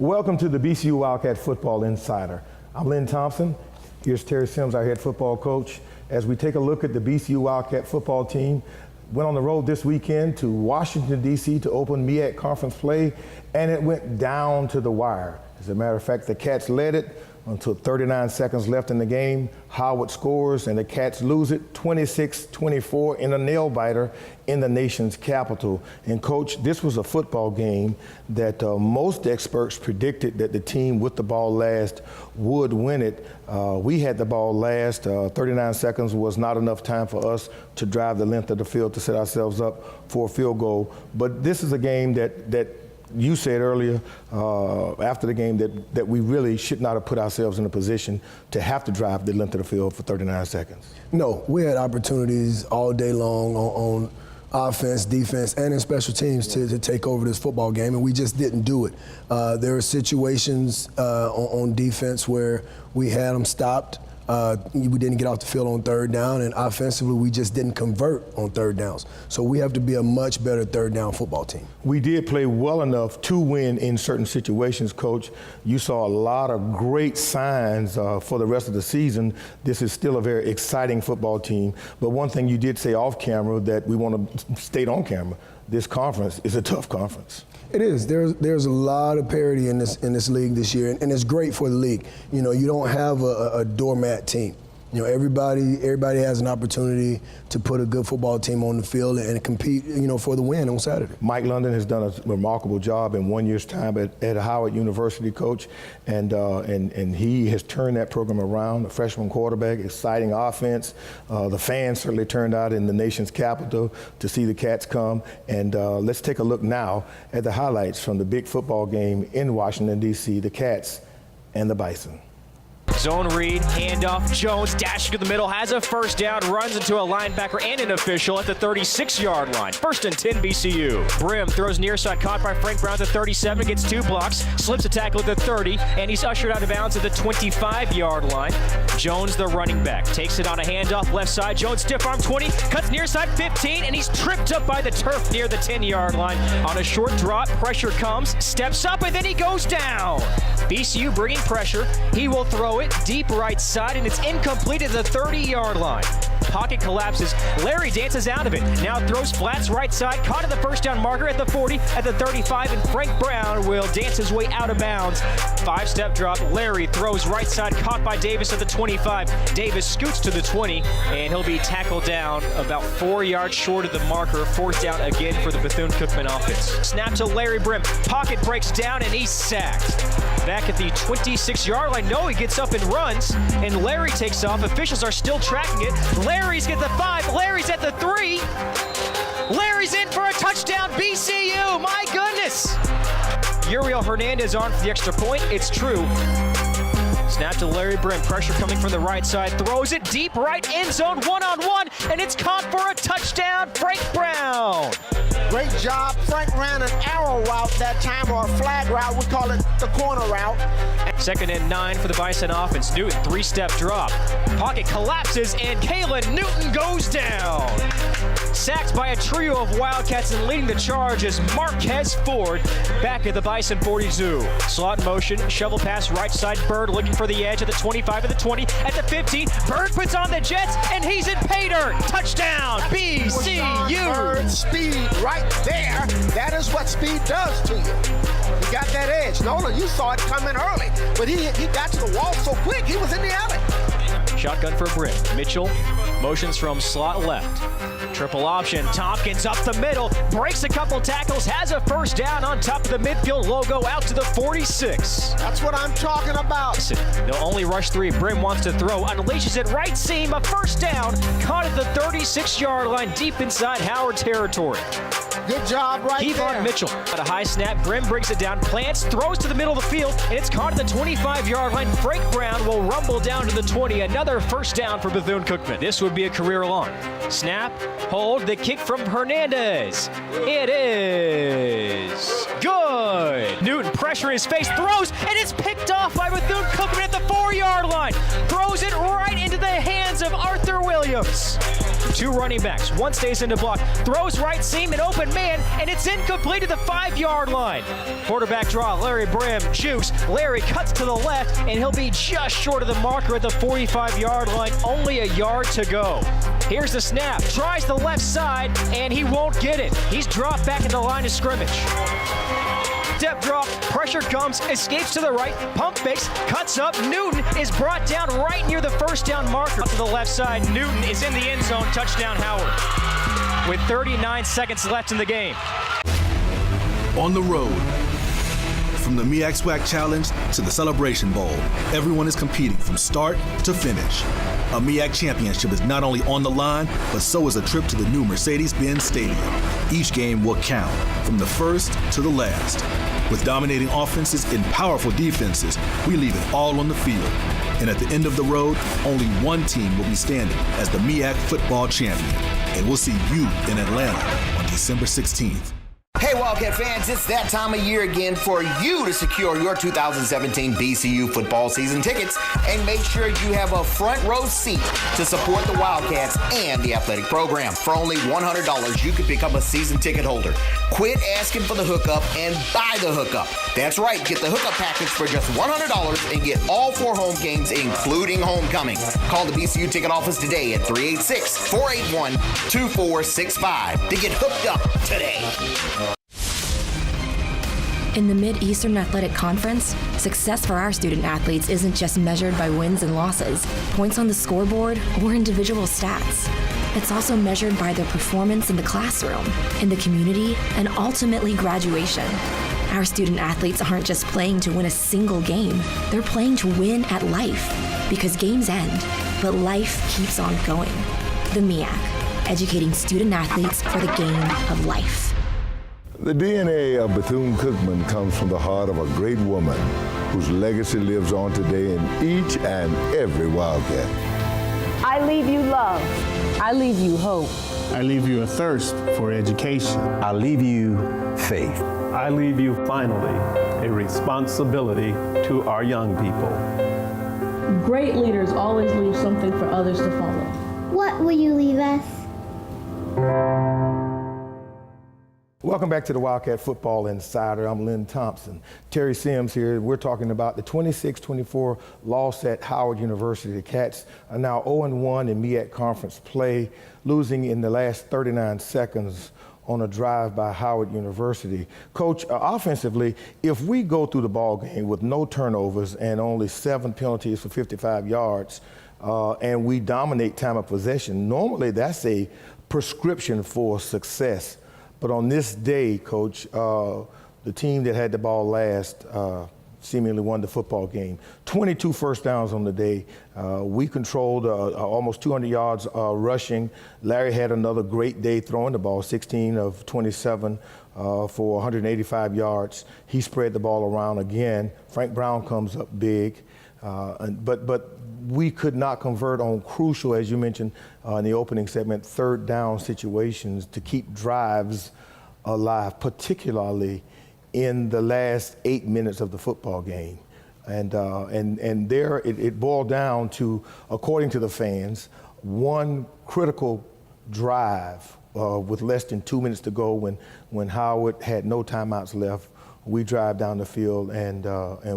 Welcome to the BCU Wildcat Football Insider. I'm Lynn Thompson. Here's Terry Sims, our head football coach. As we take a look at the BCU Wildcat football team, went on the road this weekend to Washington, D.C. to open MEAC conference play, and it went down to the wire. As a matter of fact, the Cats led it until 39 seconds left in the game. Howard scores, and the Cats lose it 26-24 in a nail-biter in the nation's capital. And, Coach, this was a football game that most experts predicted that the team with the ball last would win it. We had the ball last. 39 seconds was not enough time for us to drive the length of the field to set ourselves up for a field goal. But this is a game that you said earlier after the game that we really should not have put ourselves in a position to have to drive the length of the field for 39 seconds. No, we had opportunities all day long on offense, defense, and in special teams to take over this football game, and we just didn't do it. There were situations on defense where we had them stopped. We didn't get off the field on third down, and offensively, we just didn't convert on third downs. So we have to be a much better third down football team. We did play well enough to win in certain situations, Coach. You saw a lot of great signs for the rest of the season. This is still a very exciting football team. But one thing you did say off camera that we want to state on camera, this conference is a tough conference. It is. There's a lot of parity in this league this year, and it's great for the league. You know, you don't have a doormat team. You know, everybody has an opportunity to put a good football team on the field and compete, you know, for the win on Saturday. Mike London has done a remarkable job in 1 year's time at Howard University, Coach, and he has turned that program around. A freshman quarterback, exciting offense. The fans certainly turned out in the nation's capital to see the Cats come. And let's take a look now at the highlights from the big football game in Washington, D.C., the Cats and the Bison. Zone read, handoff, Jones dashing to the middle, has a first down, runs into a linebacker and an official at the 36-yard line. 1st and 10 BCU. Brim throws near side, caught by Frank Brown at the 37, gets 2 blocks, slips a tackle at the 30, and he's ushered out of bounds at the 25-yard line. Jones, the running back, takes it on a handoff, left side, Jones stiff arm 20, cuts near side 15, and he's tripped up by the turf near the 10-yard line. On a short drop, pressure comes, steps up, and then he goes down. BCU bringing pressure, he will throw it deep right side, and it's incomplete at the 30-yard line. Pocket collapses. Larry dances out of it. Now throws flats right side. Caught at the first down marker at the 40, at the 35, and Frank Brown will dance his way out of bounds. 5-step drop. Larry throws right side. Caught by Davis at the 25. Davis scoots to the 20, and he'll be tackled down about 4 yards short of the marker. 4th down again for the Bethune-Cookman offense. Snap to Larry Brim. Pocket breaks down, and he's sacked. Back at the 26-yard line. No, he gets up and runs, and Larry takes off. Officials are still tracking it. Larry's at the 5. Larry's at the 3. Larry's in for a touchdown, BCU. My goodness. Uriel Hernandez on for the extra point. It's true. Snap to Larry Brim. Pressure coming from the right side. Throws it deep right end zone, one-on-one, and it's caught for a touchdown. Frank Brown. Great job. Frank ran an arrow route that time, or a flag route. We call it the corner route. 2nd and 9 for the Bison offense. Newton, 3-step drop. Pocket collapses, and Kalen Newton goes down. Sacked by a trio of Wildcats, and leading the charge is Marquez Ford back at the Bison 42. Slot in motion, shovel pass right side. Bird looking for the edge at the 25, at the 20, at the 15. Bird puts on the Jets, and he's in pay dirt. Touchdown, BCU. Bird speed right there. That is what speed does to you. He got that edge. Nolan, you saw it coming early, but he got to the wall so quick, he was in the alley. Shotgun for Brim. Mitchell motions from slot left. Triple option. Tompkins up the middle. Breaks a couple tackles. Has a first down on top of the midfield logo out to the 46. That's what I'm talking about. They'll only rush 3. Brim wants to throw. Unleashes it right seam. A first down. Caught at the 36-yard line deep inside Howard territory. Good job right there. Kevon Mitchell. At a high snap. Brim brings it down. Plants. Throws to the middle of the field. And it's caught at the 25-yard line. Frank Brown will rumble down to the 20. Another first down for Bethune-Cookman. This would be a career long. Snap. Hold. The kick from Hernandez. It is good. Newton pressure in his face. Throws. And it's picked off by Bethune-Cookman at the 4-yard line. Throws it right into the hands of Arthur Williams. Two running backs. One stays in the block, throws right seam, an open man, and it's incomplete at the 5-yard line. Quarterback draw, Larry Brim jukes. Larry cuts to the left, and he'll be just short of the marker at the 45-yard line. Only a yard to go. Here's the snap. Tries the left side, and he won't get it. He's dropped back at the line of scrimmage. Step drop, pressure comes, escapes to the right, pump fakes, cuts up. Newton is brought down right near the first down marker. To the left side, Newton is in the end zone. Touchdown, Howard. With 39 seconds left in the game. On the road, from the MEAC SWAC Challenge to the Celebration Bowl, everyone is competing from start to finish. A MEAC championship is not only on the line, but so is a trip to the new Mercedes-Benz Stadium. Each game will count, from the first to the last. With dominating offenses and powerful defenses, we leave it all on the field. And at the end of the road, only one team will be standing as the MEAC football champion. And we'll see you in Atlanta on December 16th. Hey Wildcat fans, it's that time of year again for you to secure your 2017 BCU football season tickets and make sure you have a front row seat to support the Wildcats and the athletic program. For only $100, you can become a season ticket holder. Quit asking for the hookup and buy the hookup. That's right, get the hookup package for just $100 and get all 4 home games, including homecoming. Call the BCU ticket office today at 386-481-2465 to get hooked up today. In the Mid-Eastern Athletic Conference, success for our student athletes isn't just measured by wins and losses, points on the scoreboard, or individual stats. It's also measured by their performance in the classroom, in the community, and ultimately graduation. Our student athletes aren't just playing to win a single game, they're playing to win at life. Because games end, but life keeps on going. The MEAC, educating student athletes for the game of life. The DNA of Bethune-Cookman comes from the heart of a great woman whose legacy lives on today in each and every Wildcat. I leave you love. I leave you hope. I leave you a thirst for education. I leave you faith. I leave you finally a responsibility to our young people. Great leaders always leave something for others to follow. What will you leave us? Welcome back to the Wildcat Football Insider. I'm Lynn Thompson. Terry Sims here. We're talking about the 26-24 loss at Howard University. The Cats are now 0-1 in MEAC conference play, losing in the last 39 seconds on a drive by Howard University. Coach, offensively, if we go through the ball game with no turnovers and only 7 penalties for 55 yards, and we dominate time of possession, normally that's a prescription for success. But on this day, Coach, the team that had the ball last seemingly won the football game. 22 first downs on the day. We controlled almost 200 yards rushing. Larry had another great day throwing the ball, 16 of 27 for 185 yards. He spread the ball around again. Frank Brown comes up big. But we could not convert on crucial, as you mentioned in the opening segment, third down situations to keep drives alive, particularly in the last 8 minutes of the football game. And there it boiled down to, according to the fans, one critical drive with less than 2 minutes to go when Howard had no timeouts left. We drive down the field and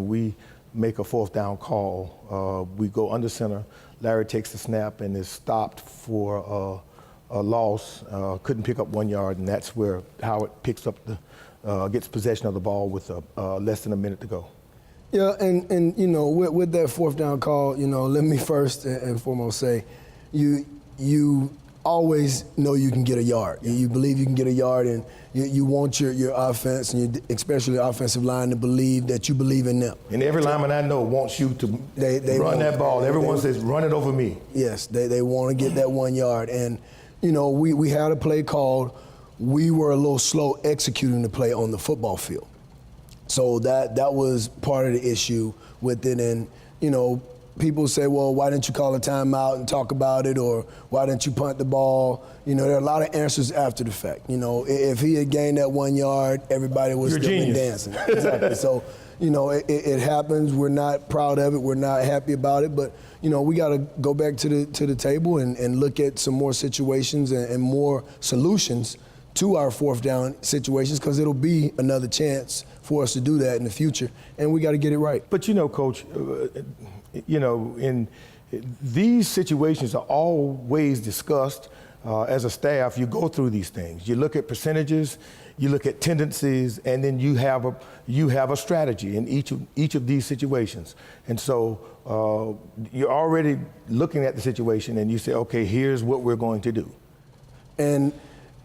we make a fourth down call. We go under center. Larry takes the snap and is stopped for a loss. Couldn't pick up 1 yard, and that's where Howard picks up gets possession of the ball with less than a minute to go. Yeah, and you know, with that fourth down call, you know, let me first and foremost say, you always know you can get a yard. You believe you can get a yard, and you want your offense, and especially the offensive line, to believe that you believe in them. And every lineman I know wants you to run that ball. Everyone says, run it over me. Yes, they want to get that 1 yard. And, you know, we had a play called. We were a little slow executing the play on the football field. So that was part of the issue with it. And, you know, people say, well, why didn't you call a timeout and talk about it, or why didn't you punt the ball? You know, there are a lot of answers after the fact. You know, if he had gained that 1 yard, everybody was still dancing. Exactly. So, you know, it happens. We're not proud of it. We're not happy about it. But, you know, we got to go back to the table and look at some more situations and more solutions to our fourth down situations, because it'll be another chance for us to do that in the future, and we got to get it right. But, you know, Coach, you know, in these situations are always discussed as a staff. You go through these things. You look at percentages, you look at tendencies, and then you have a strategy in each of these situations. And so you're already looking at the situation, and you say, okay, here's what we're going to do. And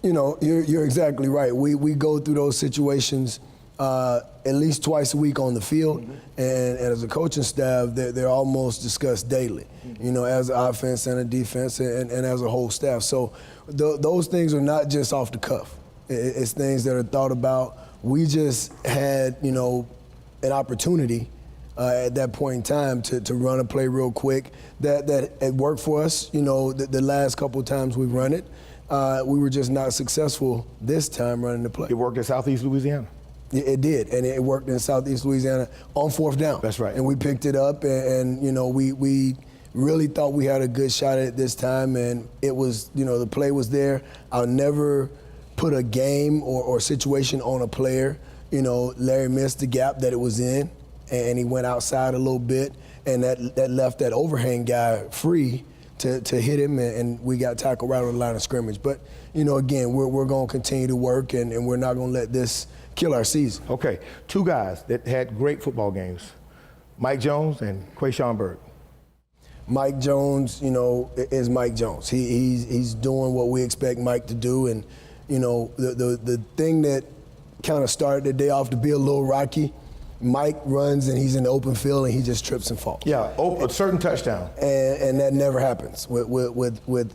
you know, you're exactly right. We go through those situations at least twice a week on the field, and as a coaching staff, they're almost discussed daily, you know, as an offense and a defense and as a whole staff. So those things are not just off the cuff. It's things that are thought about. We just had, you know, an opportunity at that point in time to run a play real quick that it worked for us, you know, the last couple of times we've run it. We were just not successful this time running the play. It worked in Southeast Louisiana. It did, and it worked in Southeast Louisiana on fourth down. That's right. And we picked it up, and you know, we really thought we had a good shot at it this time, and it was, you know, the play was there. I'll never put a game or situation on a player. You know, Larry missed the gap that it was in, and he went outside a little bit, and that left that overhang guy free to hit him, and we got tackled right on the line of scrimmage. But, you know, again, we're going to continue to work, and we're not going to let this kill our season. Okay, two guys that had great football games, Mike Jones and Quayshawn Byrd. Mike Jones, you know, is Mike Jones. He's doing what we expect Mike to do, and, you know, the thing that kind of started the day off to be a little rocky, Mike runs and he's in the open field and he just trips and falls. Yeah, a certain touchdown. And that never happens with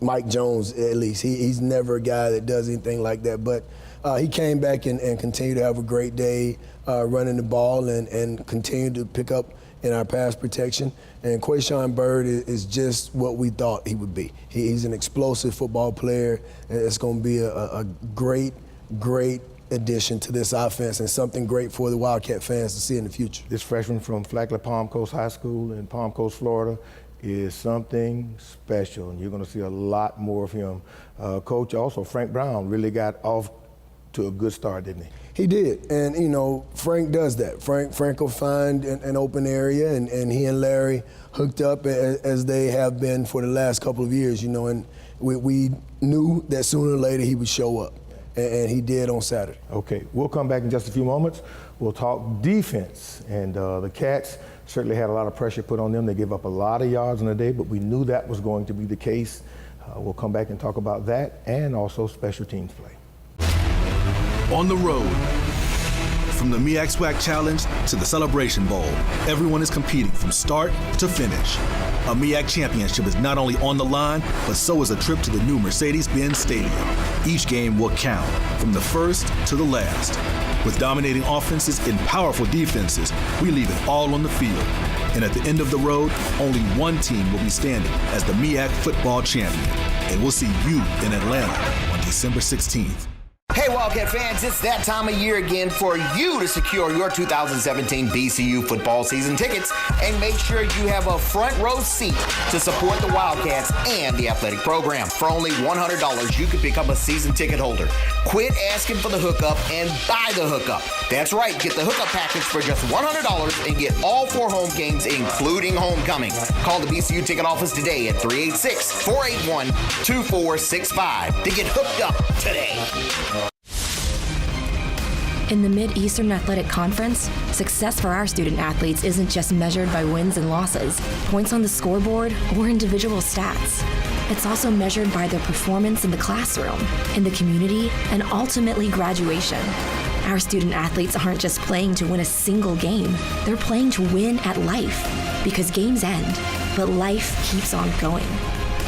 Mike Jones, at least. He's never a guy that does anything like that. But he came back and continued to have a great day running the ball and continued to pick up in our pass protection. And Quayshawn Byrd is just what we thought he would be. He's an explosive football player. It's going to be a great addition to this offense and something great for the Wildcat fans to see in the future. This freshman from Flagler Palm Coast High School in Palm Coast, Florida is something special, and you're going to see a lot more of him. Coach, also Frank Brown really got off to a good start, didn't he? He did, and you know, Frank does that. Frank will find an open area, and he and Larry hooked up as they have been for the last couple of years, you know, and we knew that sooner or later he would show up. And he did on Saturday. Okay, we'll come back in just a few moments. We'll talk defense. And the Cats certainly had a lot of pressure put on them. They gave up a lot of yards in a day, but we knew that was going to be the case. We'll come back and talk about that and also special teams play. On the road, from the MEAC Challenge to the Celebration Bowl, everyone is competing from start to finish. A MEAC championship is not only on the line, but so is a trip to the new Mercedes-Benz Stadium. Each game will count, from the first to the last. With dominating offenses and powerful defenses, we leave it all on the field. And at the end of the road, only one team will be standing as the MEAC football champion. And we'll see you in Atlanta on December 16th. Hey Wildcat fans, it's that time of year again for you to secure your 2017 BCU football season tickets and make sure you have a front row seat to support the Wildcats and the athletic program. For only $100, you can become a season ticket holder. Quit asking for the hookup and buy the hookup. That's right, get the hookup package for just $100 and get all 4 home games, including homecoming. Call the BCU ticket office today at 386-481-2465 to get hooked up today. In the Mid-Eastern Athletic Conference, success for our student athletes isn't just measured by wins and losses, points on the scoreboard, or individual stats. It's also measured by their performance in the classroom, in the community, and ultimately graduation. Our student athletes aren't just playing to win a single game, they're playing to win at life. Because games end, but life keeps on going.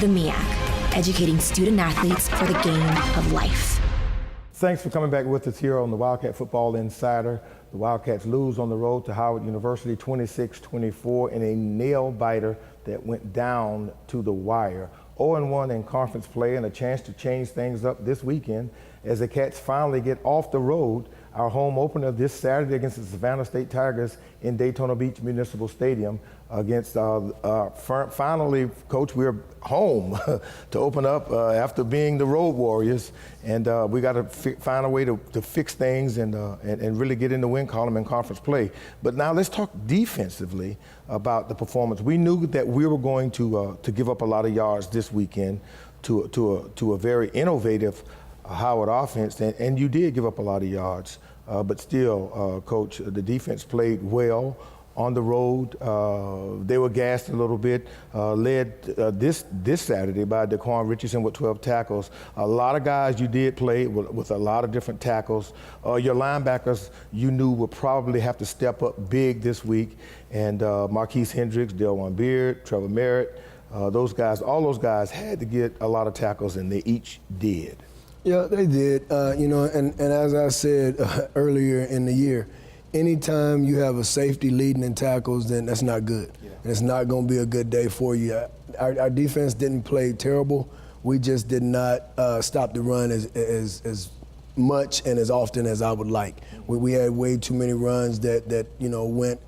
The MEAC, educating student athletes for the game of life. Thanks for coming back with us here on the Wildcat Football Insider. The Wildcats lose on the road to Howard University 26-24 in a nail-biter that went down to the wire. 0-1 in conference play and a chance to change things up this weekend as the Cats finally get off the road. Our home opener this Saturday against the Savannah State Tigers in Daytona Beach Municipal Stadium against finally, Coach, we're home to open up after being the Road Warriors, and we got to find a way to fix things and really get in the win column in conference play. But now let's talk defensively about the performance. We knew that we were going to give up a lot of yards this weekend to a very innovative Howard offense, and you did give up a lot of yards. But still, Coach, the defense played well on the road. They were gassed a little bit, led this Saturday by Daquan Richardson with 12 tackles. A lot of guys you did play with a lot of different tackles. Your linebackers you knew would probably have to step up big this week, and Marquise Hendricks, Delwan Beard, Trevor Merritt, all those guys had to get a lot of tackles, and they each did. Yeah, they did. And as I said earlier in the year, anytime you have a safety leading in tackles, then that's not good. Yeah. And it's not going to be a good day for you. Our defense didn't play terrible. We just did not stop the run as much and as often as I would like. We had way too many runs that went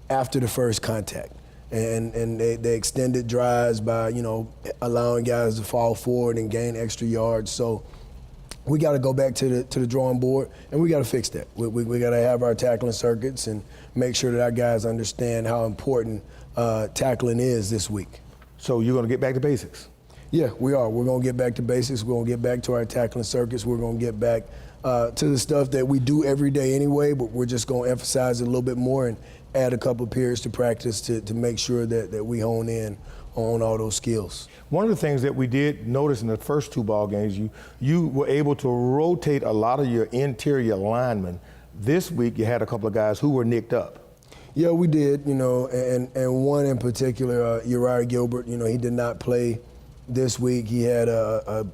after the first contact. And they extended drives by, allowing guys to fall forward and gain extra yards. So we got to go back to the drawing board, and we got to fix that. We got to have our tackling circuits and make sure that our guys understand how important tackling is this week. So you're going to get back to basics? Yeah, we are. We're going to get back to basics. We're going to get back to our tackling circuits. We're going to get back to the stuff that we do every day anyway, but we're just going to emphasize it a little bit more and add a couple of periods to practice to make sure that we hone in on all those skills. One of the things that we did notice in the first two ball games, you were able to rotate a lot of your interior linemen. This week you had a couple of guys who were nicked up. Yeah, we did, and one in particular, Uriah Gilbert, he did not play this week. He had a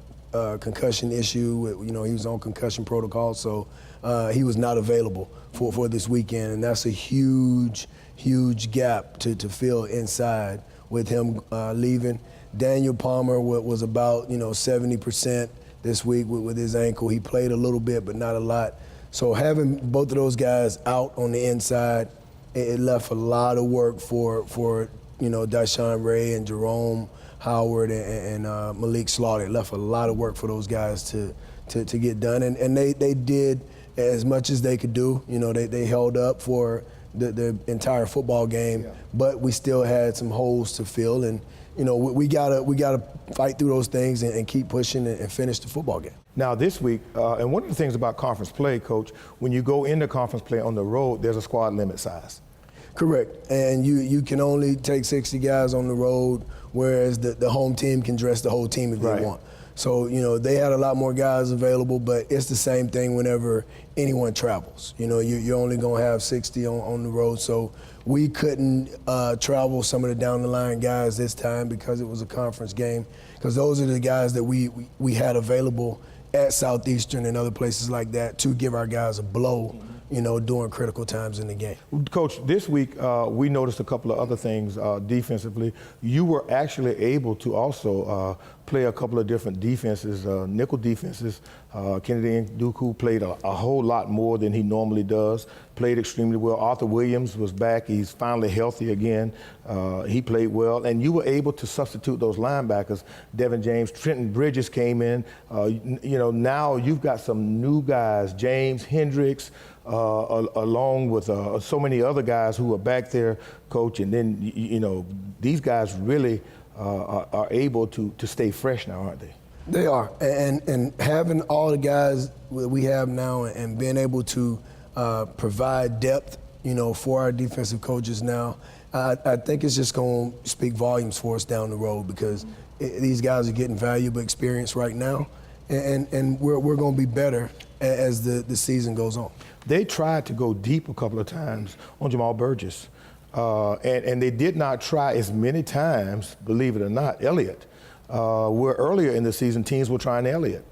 concussion issue. He was on concussion protocol, so he was not available for this weekend, and that's a huge gap to fill inside with him leaving. Daniel Palmer was about 70% this week with his ankle. He played a little bit, but not a lot. So having both of those guys out on the inside, it left a lot of work for Dashawn Ray and Jerome Howard and Malik Slaughter. It left a lot of work for those guys to get done, and they did as much as they could do. They held up for the entire football game, but we still had some holes to fill, and we gotta fight through those things and keep pushing and finish the football game. Now this week, and one of the things about conference play, Coach, when you go into conference play on the road, there's a squad limit size. Correct, and you can only take 60 guys on the road, whereas the home team can dress the whole team if they want. So, they had a lot more guys available, but it's the same thing whenever anyone travels. You're only going to have 60 on the road. So we couldn't travel some of the down-the-line guys this time because it was a conference game, because those are the guys that we had available at Southeastern and other places like that to give our guys a blow, during critical times in the game. Coach, this week we noticed a couple of other things defensively. You were actually able to also play a couple of different defenses, nickel defenses. Kennedy Nduku played a whole lot more than he normally does, played extremely well. Arthur Williams was back. He's finally healthy again. He played well. And you were able to substitute those linebackers. Devin James, Trenton Bridges came in. Now you've got some new guys, James Hendricks, along with so many other guys who are back there, Coach. And then, these guys really are able to stay fresh now, aren't they? They are. And having all the guys we have now and being able to provide depth, for our defensive coaches now, I think it's just going to speak volumes for us down the road, because these guys are getting valuable experience right now, and we're going to be better as the season goes on. They tried to go deep a couple of times on Jamal Burgess, and they did not try as many times, believe it or not, Elliott. Where earlier in the season, teams were trying Elliott.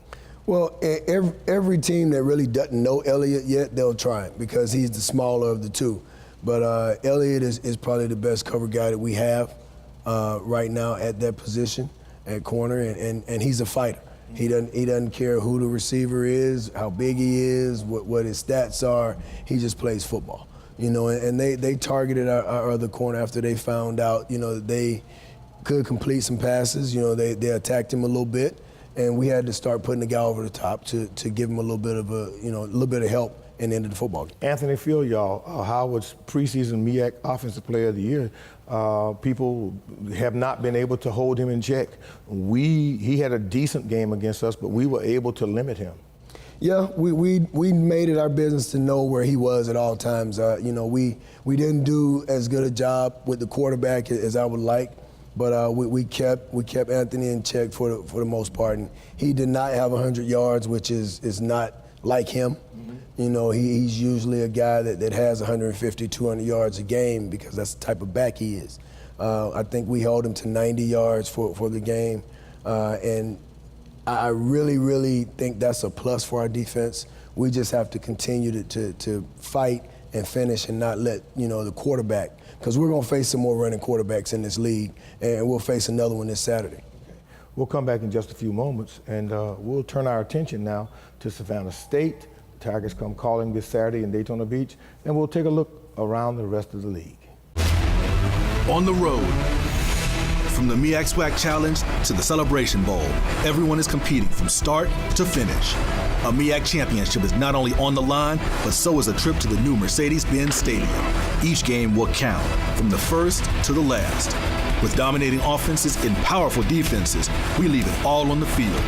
Well, every team that really doesn't know Elliott yet, they'll try it because he's the smaller of the two. But Elliott is probably the best cover guy that we have right now at that position at corner, and he's a fighter. He doesn't care who the receiver is, how big he is, what his stats are. He just plays football, you know. And they targeted our other corner after they found out, you know, that they could complete some passes. You know, they attacked him a little bit, and we had to start putting the guy over the top to give him a little bit of help in the end of the football game. Anthony Field, y'all, how was preseason MEAC Offensive Player of the Year? People have not been able to hold him in check. He had a decent game against us, but we were able to limit him. Yeah, we made it our business to know where he was at all times. You know, we didn't do as good a job with the quarterback as I would like, but we kept Anthony in check for the most part. And he did not have 100 yards, which is not like him. You know, he's usually a guy that has 150, 200 yards a game because that's the type of back he is. I think we held him to 90 yards for the game. And I really, really think that's a plus for our defense. We just have to continue to fight and finish and not let, you know, the quarterback, because we're going to face some more running quarterbacks in this league, and we'll face another one this Saturday. We'll come back in just a few moments, and we'll turn our attention now to Savannah State. The Tigers come calling this Saturday in Daytona Beach, and we'll take a look around the rest of the league. On the road, from the MEAC SWAC Challenge to the Celebration Bowl, everyone is competing from start to finish. A MEAC championship is not only on the line, but so is a trip to the new Mercedes-Benz Stadium. Each game will count, from the first to the last. With dominating offenses and powerful defenses, we leave it all on the field.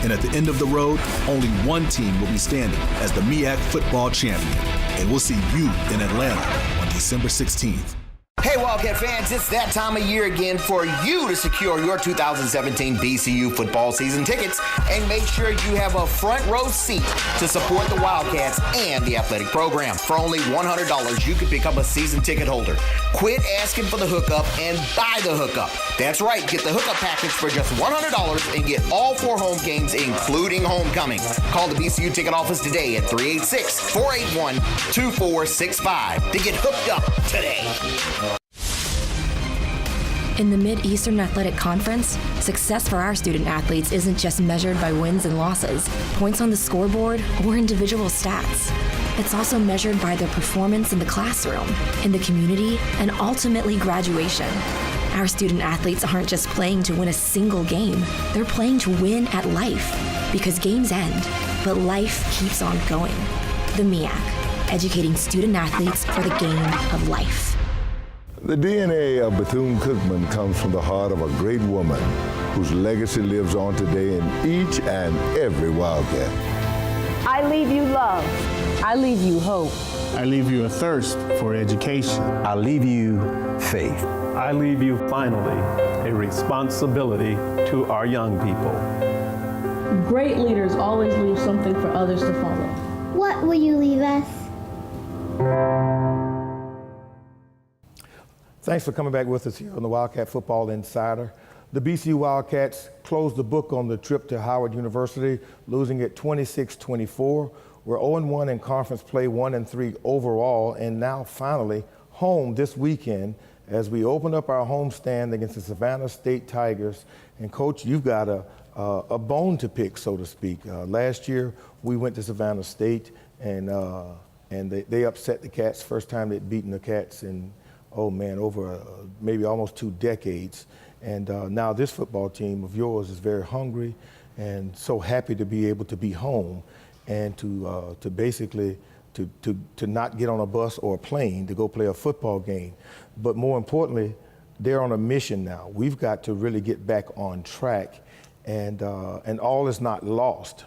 And at the end of the road, only one team will be standing as the MEAC football champion. And we'll see you in Atlanta on December 16th. Hey Wildcat fans, it's that time of year again for you to secure your 2017 BCU football season tickets and make sure you have a front row seat to support the Wildcats and the athletic program. For only $100, you can become a season ticket holder. Quit asking for the hookup and buy the hookup. That's right, get the hookup package for just $100 and get all 4 home games, including homecoming. Call the BCU ticket office today at 386-481-2465 to get hooked up today. In the Mid-Eastern Athletic Conference, success for our student athletes isn't just measured by wins and losses, points on the scoreboard, or individual stats. It's also measured by their performance in the classroom, in the community, and ultimately graduation. Our student athletes aren't just playing to win a single game, they're playing to win at life. Because games end, but life keeps on going. The MEAC, educating student athletes for the game of life. The DNA of Bethune-Cookman comes from the heart of a great woman whose legacy lives on today in each and every Wildcat. I leave you love. I leave you hope. I leave you a thirst for education. I leave you faith. I leave you finally a responsibility to our young people. Great leaders always leave something for others to follow. What will you leave us? Thanks for coming back with us here on the Wildcat Football Insider. The BCU Wildcats closed the book on the trip to Howard University, losing it 26-24. We're 0-1 in conference play, 1-3 overall, and now finally home this weekend as we open up our homestand against the Savannah State Tigers. And Coach, you've got a bone to pick, so to speak. Last year we went to Savannah State and they upset the Cats. First time they'd beaten the Cats in, oh man, over maybe almost 2 decades. And now this football team of yours is very hungry and so happy to be able to be home and to basically to not get on a bus or a plane to go play a football game. But more importantly, they're on a mission now. We've got to really get back on track, and all is not lost.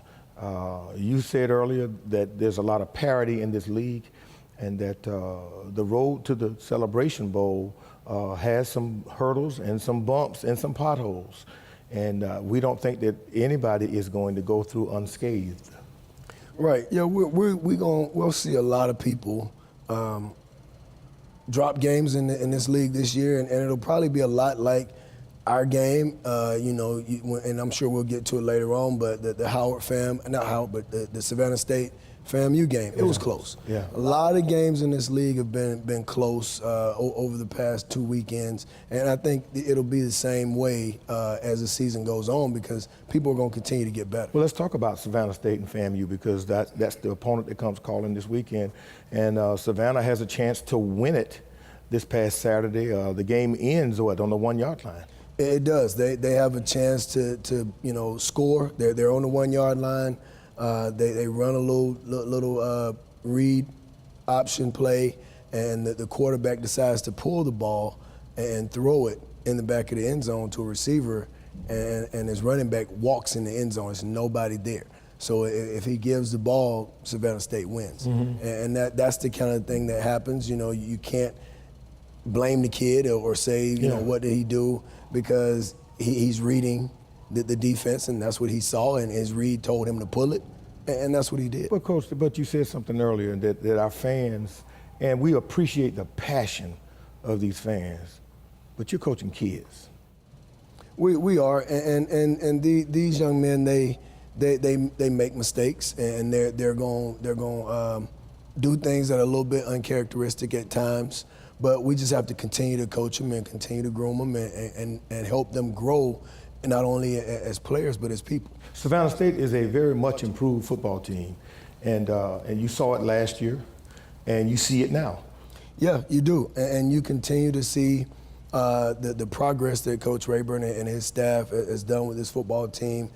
You said earlier that there's a lot of parity in this league, and that the road to the Celebration Bowl has some hurdles and some bumps and some potholes. And we don't think that anybody is going to go through unscathed. Right. Yeah, we'll see a lot of people drop games in this league this year, and it'll probably be a lot like our game, and I'm sure we'll get to it later on, but the Howard not Howard, but the Savannah State FAMU game, it was close. Yeah. A lot of games in this league have been close over the past 2 weekends, and I think it'll be the same way as the season goes on because people are going to continue to get better. Well, let's talk about Savannah State and FAMU because that's the opponent that comes calling this weekend, and Savannah has a chance to win it this past Saturday. The game ends on the 1 yard line. It does. They have a chance to score. They're on the 1 yard line. They run a little read option play, and the quarterback decides to pull the ball and throw it in the back of the end zone to a receiver, and his running back walks in the end zone. There's nobody there. So if he gives the ball, Savannah State wins. Mm-hmm. And that's the kind of thing that happens. You can't blame the kid or say, what did he do? Because he's reading the defense, and that's what he saw, and his read told him to pull it, and that's what he did. But, Coach, you said something earlier that our fans, and we appreciate the passion of these fans, but you're coaching kids. We are, and these young men, they make mistakes, and they're going to do things that are a little bit uncharacteristic at times. But we just have to continue to coach them and continue to groom them and help them grow, not only as players but as people. Savannah State is a very much improved football team, and you saw it last year, and you see it now. Yeah, you do, and you continue to see the progress that Coach Rayburn and his staff has done with this football team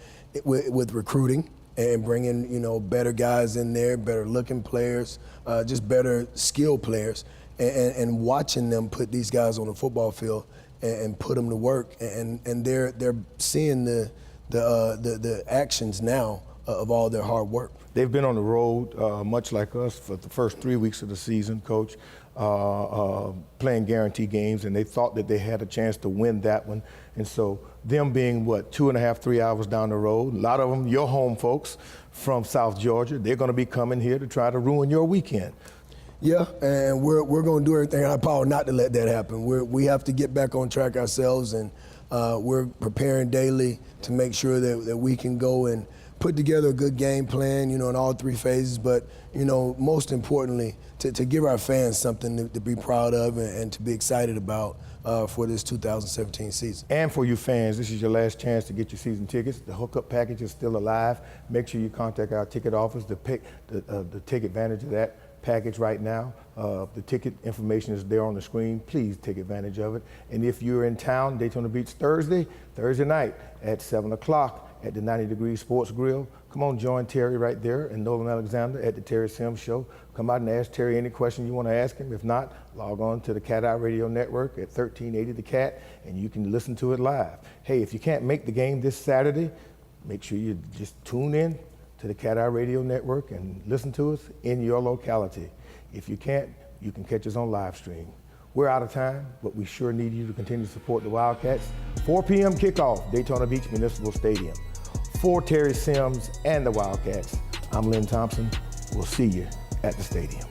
with recruiting and bringing better guys in there, better looking players, just better skilled players. And watching them put these guys on the football field and put them to work, and they're seeing the actions now of all their hard work. They've been on the road, much like us, for the first 3 weeks of the season, Coach, playing guarantee games, and they thought that they had a chance to win that one. And so them being, 2.5, 3 hours down the road, a lot of them, your home folks from South Georgia, they're going to be coming here to try to ruin your weekend. Yeah, and we're going to do everything in our power not to let that happen. We have to get back on track ourselves, and we're preparing daily to make sure that we can go and put together a good game plan, in all 3 phases. But, most importantly, to give our fans something to be proud of and to be excited about for this 2017 season. And for you fans, this is your last chance to get your season tickets. The hookup package is still alive. Make sure you contact our ticket office to take advantage of that package right now. The ticket information is there on the screen. Please take advantage of it. And if you're in town, Daytona Beach Thursday night at 7 o'clock at the 90 Degrees Sports Grill, come on, join Terry right there and Nolan Alexander at the Terry Sims Show. Come out and ask Terry any question you want to ask him. If not, log on to the Cat Eye Radio Network at 1380 The Cat, and you can listen to it live. Hey, if you can't make the game this Saturday, make sure you just tune in to the Cat Eye Radio Network and listen to us in your locality. If you can't, you can catch us on live stream. We're out of time, but we sure need you to continue to support the Wildcats. 4 p.m. kickoff, Daytona Beach Municipal Stadium. For Terry Sims and the Wildcats, I'm Lynn Thompson. We'll see you at the stadium.